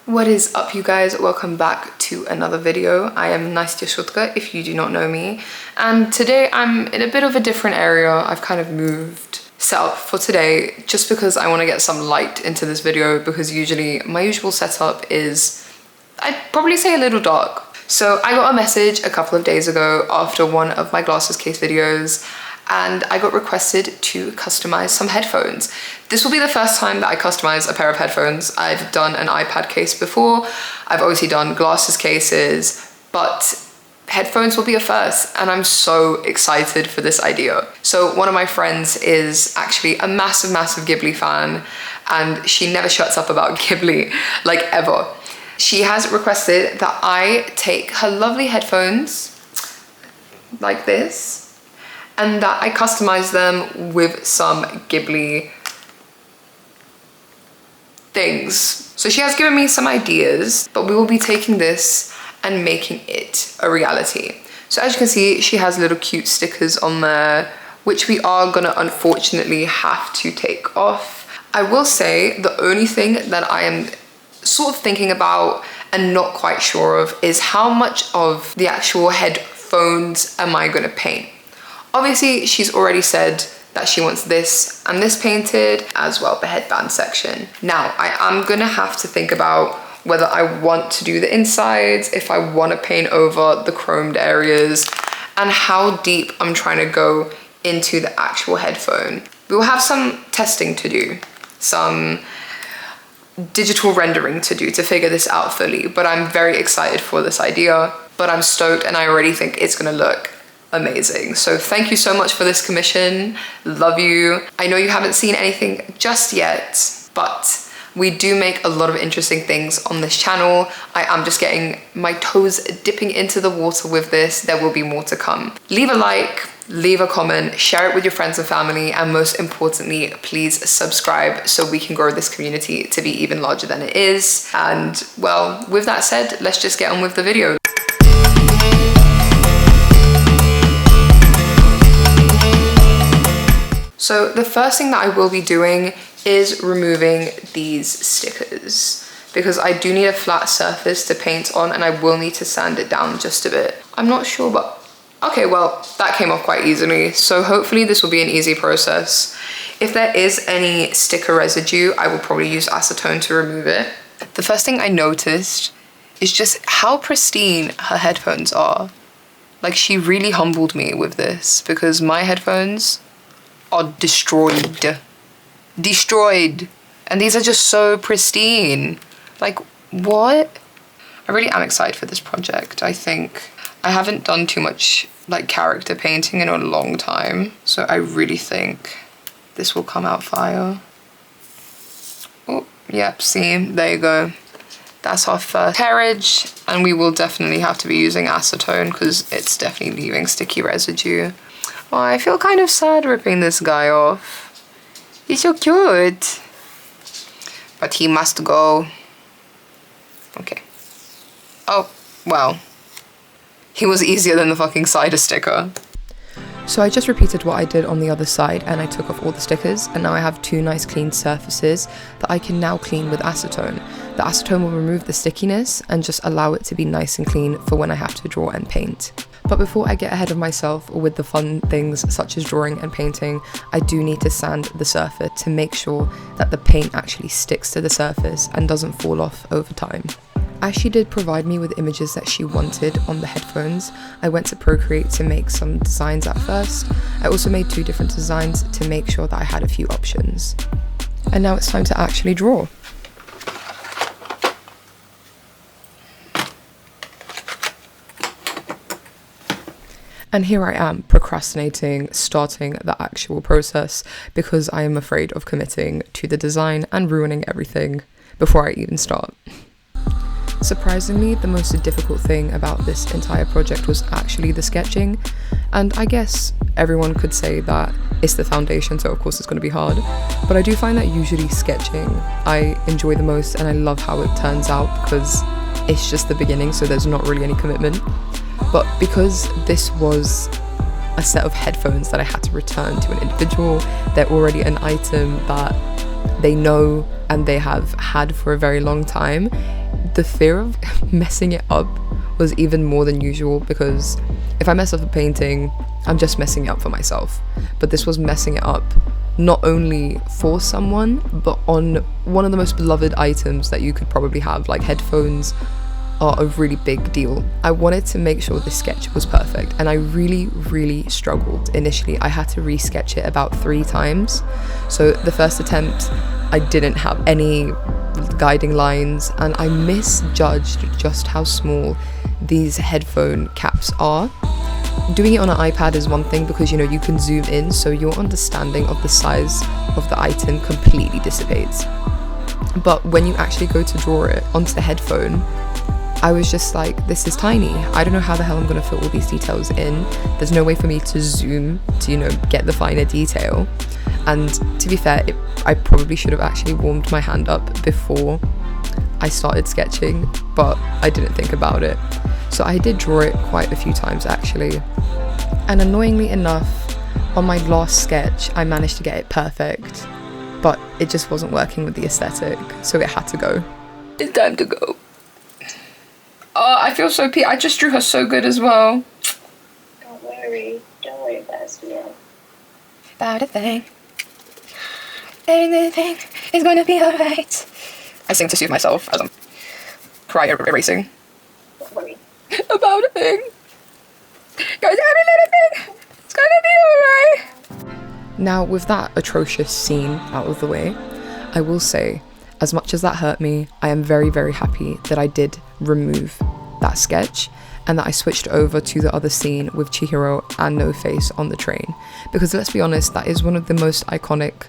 What is up, you guys? Welcome back to another video. I am Nastya Shutka, if you do not know me, and today I'm in a bit of a different area. I've kind of moved setup for today just because I want to get some light into this video, because usually my usual setup is, I'd probably say, a little dark. So I got a message a couple of days ago after one of my glasses case videos, and I got requested to customize some headphones. This will be the first time that I customize a pair of headphones. I've done an iPad case before, I've obviously done glasses cases, but headphones will be a first, and I'm so excited for this idea. So one of my friends is actually a massive Ghibli fan, and she never shuts up about Ghibli, like ever. She has requested that I take her lovely headphones like this, and that I customize them with some Ghibli things. So she has given me some ideas, but we will be taking this and making it a reality. So as you can see, she has little cute stickers on there, which we are gonna unfortunately have to take off. I will say the only thing that I am sort of thinking about and not quite sure of is how much of the actual headphones am I gonna paint. Obviously, she's already said that she wants this and this painted, as well the headband section. Now, I am gonna have to think about whether I want to do the insides, if I wanna paint over the chromed areas, and how deep I'm trying to go into the actual headphone. We will have some testing to do, some digital rendering to do to figure this out fully, but I'm very excited for this idea, but I'm stoked and I already think it's gonna look amazing. So thank you so much for this commission. Love you. I know you haven't seen anything just yet, but we do make a lot of interesting things on this channel. I am just getting my toes dipping into the water with this. There will be more to come. Leave a like, leave a comment, share it with your friends and family, and most importantly, please subscribe so we can grow this community to be even larger than it is. And well, with that said, let's just get on with the video. So the first thing that I will be doing is removing these stickers, because I do need a flat surface to paint on, and I will need to sand it down just a bit. I'm not sure, but okay, well, that came off quite easily. So hopefully this will be an easy process. If there is any sticker residue, I will probably use acetone to remove it. The first thing I noticed is just how pristine her headphones are. Like, she really humbled me with this, because my headphones are destroyed. And these are just so pristine. Like, what? I really am excited for this project. I think I haven't done too much like character painting in a long time, so I really think this will come out fire. Oh, yep, see, there you go. That's our first carriage, and we will definitely have to be using acetone because it's definitely leaving sticky residue. Oh, I feel kind of sad ripping this guy off. He's so cute. But he must go. Okay. Oh, well. He was easier than the fucking cider sticker. So I just repeated what I did on the other side, and I took off all the stickers, and now I have two nice clean surfaces that I can now clean with acetone. The acetone will remove the stickiness and just allow it to be nice and clean for when I have to draw and paint. But before I get ahead of myself with the fun things such as drawing and painting, I do need to sand the surface to make sure that the paint actually sticks to the surface and doesn't fall off over time. As she did provide me with images that she wanted on the headphones, I went to Procreate to make some designs at first. I also made two different designs to make sure that I had a few options. And now it's time to actually draw. And here I am procrastinating starting the actual process because I am afraid of committing to the design and ruining everything before I even start. Surprisingly, the most difficult thing about this entire project was actually the sketching, and I guess everyone could say that it's the foundation, so of course it's going to be hard, but I do find that usually sketching I enjoy the most, and I love how it turns out because it's just the beginning, so there's not really any commitment. But because this was a set of headphones that I had to return to an individual, they're already an item that they know and they have had for a very long time, the fear of messing it up was even more than usual, because if I mess up a painting, I'm just messing it up for myself. But this was messing it up not only for someone, but on one of the most beloved items that you could probably have. Like, headphones are a really big deal. I wanted to make sure this sketch was perfect, and I really struggled initially. I had to re-sketch it about 3 times. So the first attempt, I didn't have any guiding lines, and I misjudged just how small these headphone caps are. Doing it on an iPad is one thing, because, you know, you can zoom in, so your understanding of the size of the item completely dissipates. But when you actually go to draw it onto the headphone, I was just like, this is tiny. I don't know how the hell I'm gonna fit all these details in. There's no way for me to zoom to, you know, get the finer detail. And to be fair, I probably should have actually warmed my hand up before I started sketching, but I didn't think about it. So I did draw it quite a few times actually. And annoyingly enough, on my last sketch, I managed to get it perfect, but it just wasn't working with the aesthetic, so it had to go. It's time to go. Oh, I feel so I just drew her so good as well. Don't worry about it. About a thing. Everything is gonna be alright. I sing to soothe myself as I'm cry erasing. Don't worry. About a thing. Guys, every little thing, it's gonna be alright. Now, with that atrocious scene out of the way, I will say, as much as that hurt me, I am very happy that I did remove that sketch and that I switched over to the other scene with Chihiro and No Face on the train. Because let's be honest, that is one of the most iconic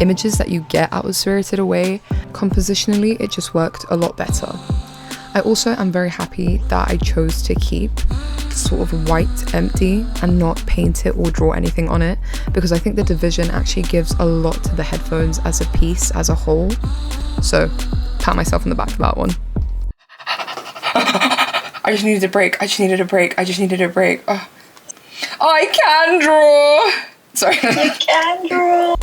images that you get out of Spirited Away. Compositionally, it just worked a lot better. I also am very happy that I chose to keep sort of white empty and not paint it or draw anything on it, because I think the division actually gives a lot to the headphones as a piece, as a whole. So, pat myself on the back for that one. I just needed a break. Oh. I can draw! Sorry. You can draw!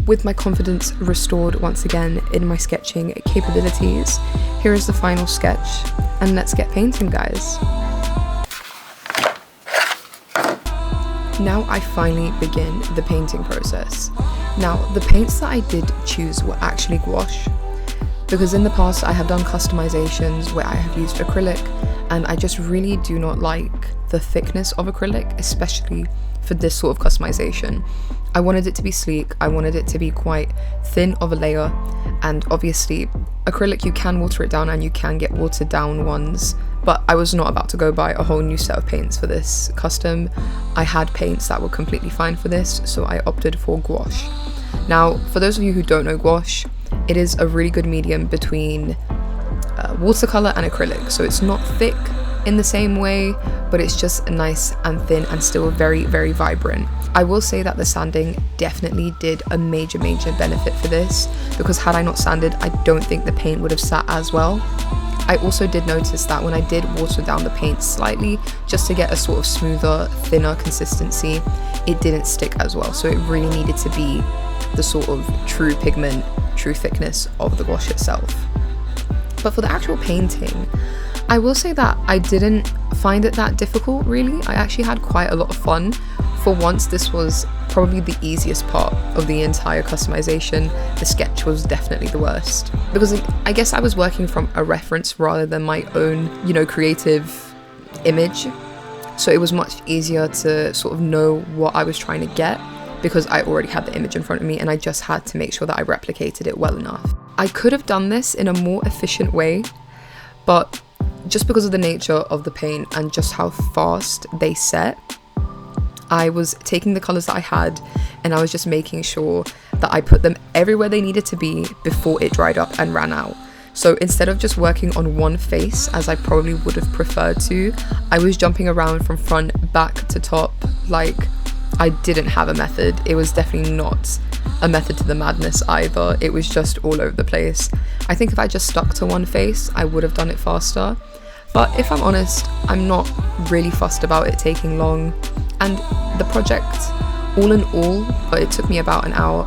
With my confidence restored once again in my sketching capabilities, here is the final sketch, and let's get painting, guys. Now I finally begin the painting process. Now, the paints that I did choose were actually gouache, because in the past I have done customizations where I have used acrylic, and I just really do not like the thickness of acrylic, especially for this sort of customization. I wanted it to be sleek, I wanted it to be quite thin of a layer, and obviously acrylic, you can water it down and you can get watered down ones, but I was not about to go buy a whole new set of paints for this custom. I had paints that were completely fine for this, so I opted for gouache. Now, for those of you who don't know gouache, it is a really good medium between watercolor and acrylic, so it's not thick in the same way, but it's just nice and thin and still very vibrant. I will say that the sanding definitely did a major benefit for this, because had I not sanded, I don't think the paint would have sat as well. I also did notice that when I did water down the paint slightly, just to get a sort of smoother, thinner consistency, it didn't stick as well, so it really needed to be the sort of true pigment, true thickness of the gouache itself. But for the actual painting, I will say that I didn't find it that difficult, really. I actually had quite a lot of fun. For once, this was probably the easiest part of the entire customization. The sketch was definitely the worst, because I guess I was working from a reference rather than my own, you know, creative image. So it was much easier to sort of know what I was trying to get, because I already had the image in front of me and I just had to make sure that I replicated it well enough. I could have done this in a more efficient way, but just because of the nature of the paint and just how fast they set, I was taking the colors that I had and I was just making sure that I put them everywhere they needed to be before it dried up and ran out. So instead of just working on one face, as I probably would have preferred to, I was jumping around from front, back to top. Like, I didn't have a method. It was definitely not a method to the madness either. It was just all over the place. I think if I just stuck to one face, I would have done it faster. But if I'm honest, I'm not really fussed about it taking long. And the project, all in all, but it took me about an hour,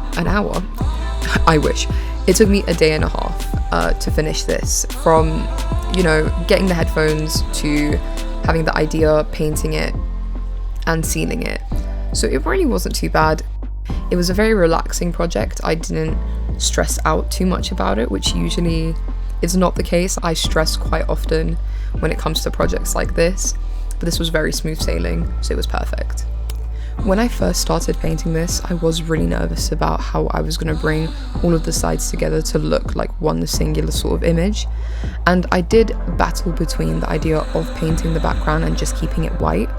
I wish. It took me a day and a half to finish this, from, you know, getting the headphones to having the idea, painting it, and sealing it. So it really wasn't too bad. It was a very relaxing project. I didn't stress out too much about it, which usually is not the case. I stress quite often when it comes to projects like this, but this was very smooth sailing, so it was perfect. When I first started painting this, I was really nervous about how I was going to bring all of the sides together to look like one singular sort of image, and I did battle between the idea of painting the background and just keeping it white,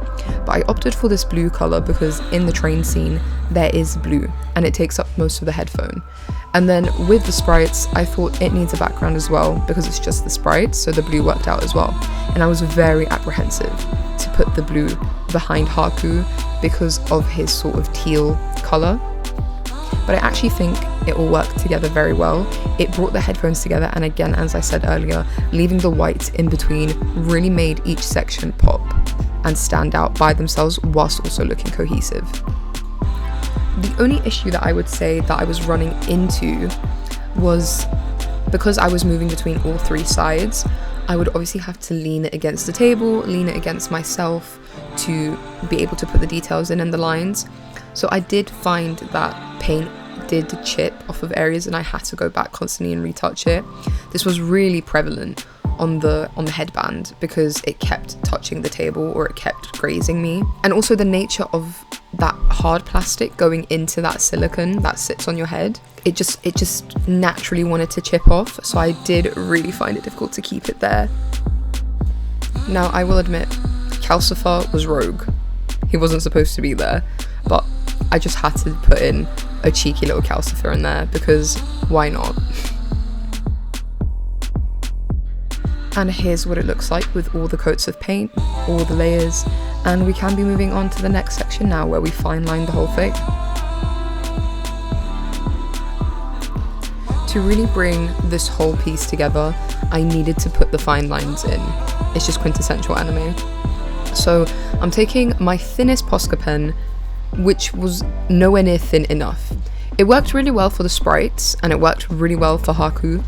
but I opted for this blue colour because in the train scene there is blue and it takes up most of the headphone. And then with the sprites, I thought it needs a background as well because it's just the sprites, so the blue worked out as well. And I was very apprehensive to put the blue behind Haku because of his sort of teal colour. But I actually think it all worked together very well. It brought the headphones together, and again, as I said earlier, leaving the white in between really made each section pop and stand out by themselves whilst also looking cohesive. The only issue that I would say that I was running into was because I was moving between all three sides, I would obviously have to lean it against the table, lean it against myself to be able to put the details in and the lines. So I did find that paint did chip off of areas and I had to go back constantly and retouch it. This was really prevalent on the headband because it kept touching the table or it kept grazing me. And also the nature of that hard plastic going into that silicone that sits on your head, it just naturally wanted to chip off, so I did really find it difficult to keep it there. Now I will admit, Calcifer was rogue. He wasn't supposed to be there, but I just had to put in a cheeky little Calcifer in there because why not? And here's what it looks like with all the coats of paint, all the layers, and we can be moving on to the next section now where we fine line the whole thing. To really bring this whole piece together, I needed to put the fine lines in. It's just quintessential anime. So I'm taking my thinnest Posca pen, which was nowhere near thin enough. It worked really well for the sprites and it worked really well for Haku.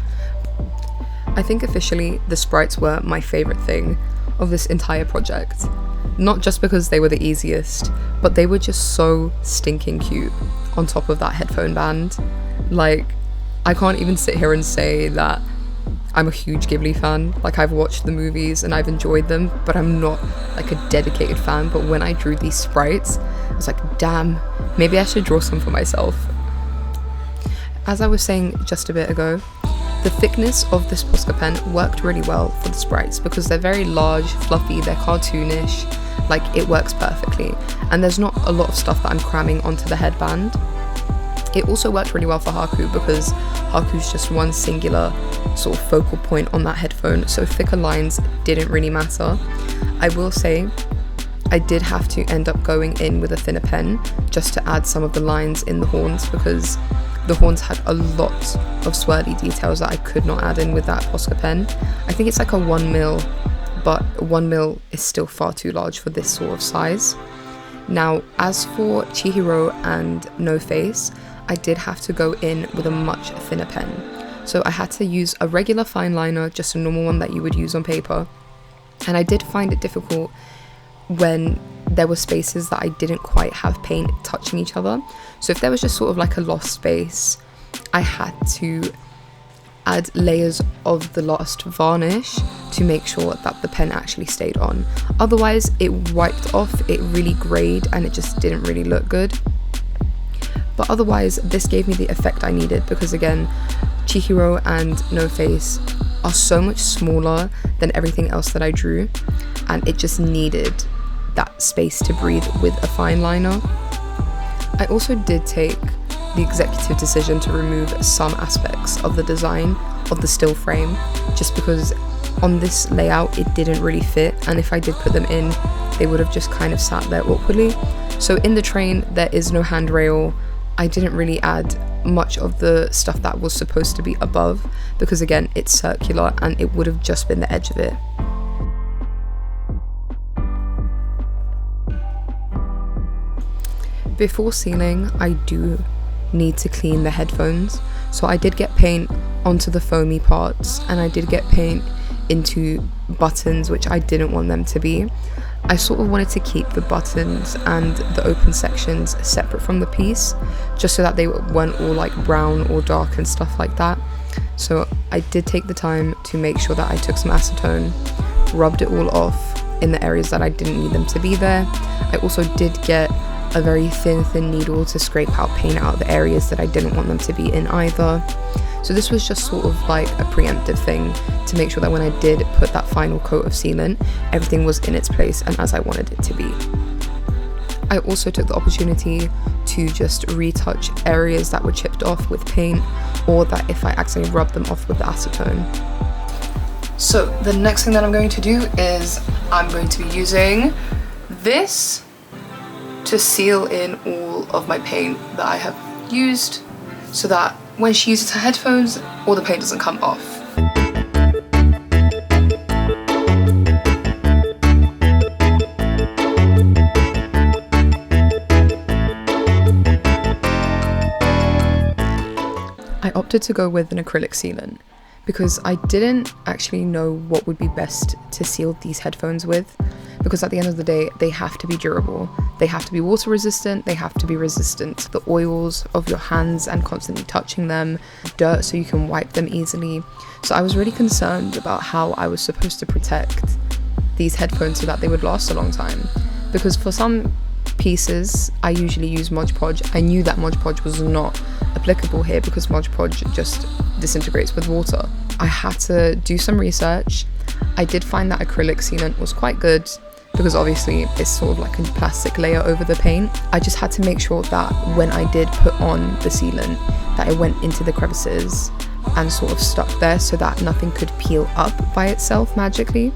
I think officially the sprites were my favourite thing of this entire project. Not just because they were the easiest, but they were just so stinking cute on top of that headphone band. Like, I can't even sit here and say that I'm a huge Ghibli fan. Like, I've watched the movies and I've enjoyed them, but I'm not like a dedicated fan. But when I drew these sprites, I was like, damn, maybe I should draw some for myself. As I was saying just a bit ago, the thickness of this Posca pen worked really well for the sprites because they're very large, fluffy, they're cartoonish, like it works perfectly. And there's not a lot of stuff that I'm cramming onto the headband. It also worked really well for Haku because Haku's just one singular sort of focal point on that headphone, so thicker lines didn't really matter. I will say I did have to end up going in with a thinner pen just to add some of the lines in the horns because the horns had a lot of swirly details that I could not add in with that Posca pen. I think it's like a 1mm, but 1mm is still far too large for this sort of size. Now, as for Chihiro and No Face, I did have to go in with a much thinner pen. So I had to use a regular fine liner, just a normal one that you would use on paper. And I did find it difficult when there were spaces that I didn't quite have paint touching each other. So if there was just sort of like a lost space, I had to add layers of the lost varnish to make sure that the pen actually stayed on. Otherwise it wiped off, it really grayed and it just didn't really look good. But otherwise this gave me the effect I needed because again, Chihiro and No Face are so much smaller than everything else that I drew, and it just needed that space to breathe with a fine liner. I also did take the executive decision to remove some aspects of the design of the still frame just because on this layout it didn't really fit, and if I did put them in they would have just kind of sat there awkwardly. So in the train there is no handrail. I didn't really add much of the stuff that was supposed to be above because again it's circular and it would have just been the edge of it. Before sealing, I do need to clean the headphones. So I did get paint onto the foamy parts, and I did get paint into buttons, which I didn't want them to be. I sort of wanted to keep the buttons and the open sections separate from the piece, just so that they weren't all like brown or dark and stuff like that. So I did take the time to make sure that I took some acetone, rubbed it all off in the areas that I didn't need them to be there. I also did get a very thin needle to scrape out paint out of the areas that I didn't want them to be in either. So this was just sort of like a preemptive thing to make sure that when I did put that final coat of sealant, everything was in its place and as I wanted it to be. I also took the opportunity to just retouch areas that were chipped off with paint, or that if I accidentally rubbed them off with the acetone. So the next thing that I'm going to do is I'm going to be using this to seal in all of my paint that I have used, so that when she uses her headphones, all the paint doesn't come off. I opted to go with an acrylic sealant because I didn't actually know what would be best to seal these headphones with, because at the end of the day, they have to be durable. They have to be water resistant, they have to be resistant to the oils of your hands and constantly touching them, dirt, so you can wipe them easily. So I was really concerned about how I was supposed to protect these headphones so that they would last a long time, because for some pieces I usually use Mod Podge. I knew that Mod Podge was not applicable here because Mod Podge just disintegrates with water. I had to do some research. I did find that acrylic sealant was quite good because obviously it's sort of like a plastic layer over the paint. I just had to make sure that when I did put on the sealant, that it went into the crevices and sort of stuck there so that nothing could peel up by itself magically.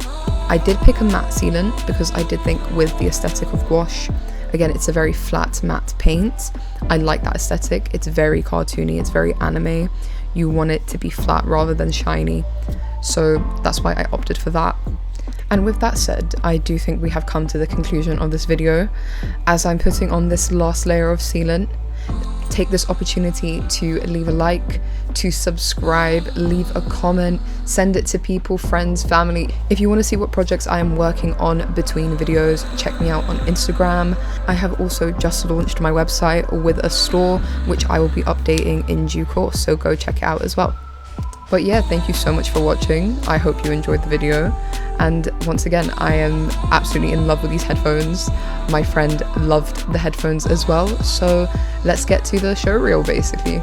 I did pick a matte sealant because I did think with the aesthetic of gouache, again, it's a very flat matte paint. I like that aesthetic. It's very cartoony, it's very anime. You want it to be flat rather than shiny. So that's why I opted for that. And with that said, I do think we have come to the conclusion of this video. As I'm putting on this last layer of sealant, take this opportunity to leave a like, to subscribe, leave a comment, send it to people, friends, family. If you want to see what projects I am working on between videos, check me out on Instagram. I have also just launched my website with a store, which I will be updating in due course, so go check it out as well. But yeah, thank you so much for watching. I hope you enjoyed the video. And once again, I am absolutely in love with these headphones. My friend loved the headphones as well. So let's get to the show reel basically.